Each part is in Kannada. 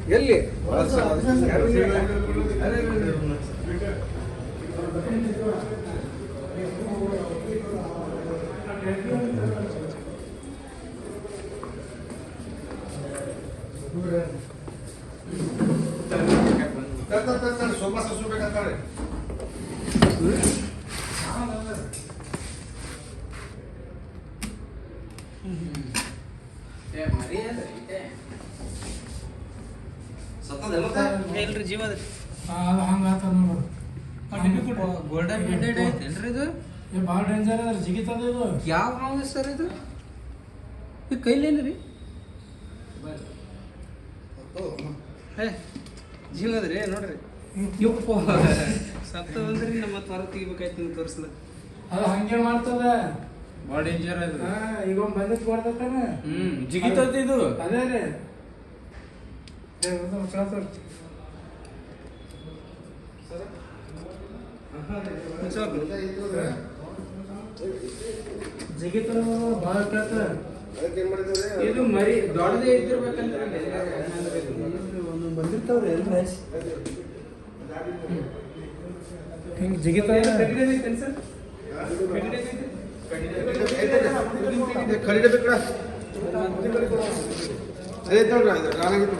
ಎಲ್ಲಿ ಸೋಮಾ ಸಸ್ಬೇಕಂತಾರೆ ಎಲ್ರಿ ಜೀವದ ಹಂಗಾತ ನೋಡು ಗೋಲ್ಡನ್ ಮೆಡಲ್ ಐತೇನ್ರಿ ಇದು ಭಾಳ ಡೇಂಜರ್ ಅದ ಜಿಗಿತದ ಇದು ಯಾವ ಹಾವು ಸರ್ ಇದು ಈ ಕೈಲೇನ್ರಿ ಏ ಜೀವದ್ರಿ ನೋಡ್ರಿ ಯಪ್ಪ ಸತ್ತದಂದ್ರಿ ನಮ್ಮ ತ್ವರ ತೆಗಿಬೇಕಾಯ್ತು ನೀವು ತೋರಿಸ್ಲ ಅದು ಹಂಗೆ ಮಾಡ್ತದ ಭಾಳ ಡೇಂಜರ್ ಅದು ಈಗ ಒಂದು ಬಂದಕ್ಕೆ ಬರ್ತತಾನ ಜಿಗಿತದ ಇದು ಅದೇ ರೀ ಜಿಗಿತ ಭಾಳ ಕೇಳ್ತದ ಇದು ಮರಿ ದೊಡ್ಡದೇ ಇದ್ದಿರ್ಬೇಕಂತ ಒಂದೊಂದು ಬಂದಿರ್ತಾವ್ರಿ ಎಲ್ಲ ಹಿಂಗೆ ಜಿಗಿತ ಸರ್ ಖರೀದಿ ಬೇಕಡ ಅದೇ ನೋಡ್ರಿ ಇದು ರಾನಾಗಿತ್ತು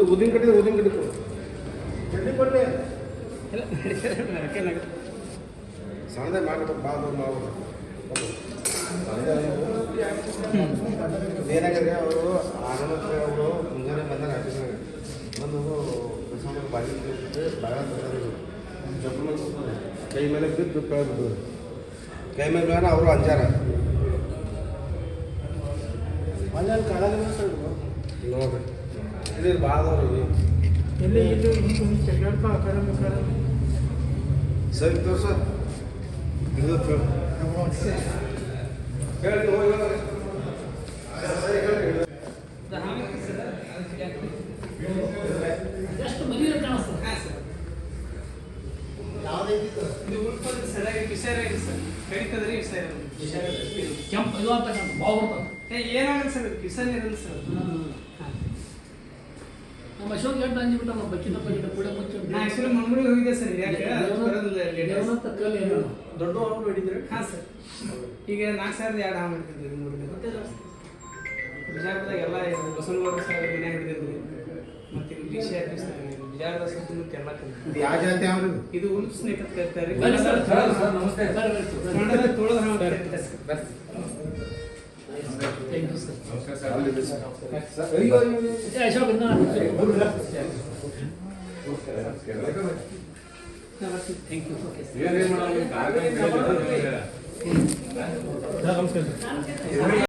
ಉದ್ದಿನ ಕಡೆ ಸಣ್ಣದೇ ಮಾಡ್ಬೇಕು ಭಾಳ ಮಾಡ್ಬೋದು ಏನಾಗಿದೆ ಅವರು ಆನಂತರ ಅವರು ಮುಂಜಾನೆ ಬಂದಾರೆ ಆಫೀಸ್ನಾಗ ಬಂದು ಬಾಗಿ ಬಾಗ ಕೈ ಮೇಲೆ ಬಿದ್ದು ಕೇಳ್ಬಿಟ್ಟು ಕೈ ಮೇಲೆ ಬೇಡ ಅವರು ಅಂಜಾರ ನೋಡ್ರಿ ಇಲ್ಲಿ ಭಾಳ ಅದಾವ್ರಿ ಎಲ್ಲಿ ಇದು ಚೆಕ್ಕಾಡ್ಪ ಆ ಕಡೆ ಸರಿ ತೋರ್ಸ ಇದು ಹೇಳಿ ಹೋಗಿ ಎಷ್ಟು ಮರಿ ಕಾಣಿಸ್ತದೆ ಇದು ಉಳ್ಕೊಳ್ಳಿ ಸರಿಯಾಗಿ ವಿಷಯ ಸರ್ ಕಡಿತದ್ರಿ ವಿಷಯ ಕೆಂಪು ಇದು ಅಂತ ಬಾವು ಬರ್ತದೆ ಏನಾಗಲ್ಲ ಸರ್ ಕಿಸನ್ ಇರಲ್ಲ ಸರ್ ನಮ್ಮ ಅಶೋಕ್ ಎಷ್ಟು ಅಂಜಿಬಿಟ್ಟ ನಮ್ಮ ಬಚ್ಚಿನ ಬಚ್ಚಿನ ಕೂಡ ಮುಚ್ಚಿ ನಾ ಆಕ್ಚುಲಿ ಮಂಗಳೂರಿಗೆ ಹೋಗಿದ್ದೆ ಸರ್ ಯಾಕೆ ಕಲ್ ಏನು ದೊಡ್ಡ ಹಾವು ಹಿಡಿದ್ರೆ ಹಾಂ ಸರ್ ಈಗ 4,000 ಎರಡು ಹಾವು ಹಿಡ್ತಿದ್ವಿ 3 ದಿನ ಬಿಜಾಪುರದಾಗ ಎಲ್ಲ ಬಸವನಗೌಡ ಸರ್ ಮನೆ ಹಿಡಿದಿದ್ವಿ ಮತ್ತೆ ಇಲ್ಲಿ ವಿಷಯ ಬಿಜಾಪುರ ಸುತ್ತಮುತ್ತ ಎಲ್ಲ ಇದು ಯಾವ ಜಾತಿ ಅವ್ರಿ ಇದು ಉಲ್ಫ್ ಸ್ನೇಕ್ ಅಂತ ಕರೀತಾರೆ ನಮಸ್ತೆ ಕನ್ನಡದಲ್ಲಿ ತುಳದ ಹಾವು ಅಂತ ಕರೀತಾರೆ sir thank you sir Ashok thank you ಏನೇನು ಮಾಡೋದು ನಮಸ್ಕಾರ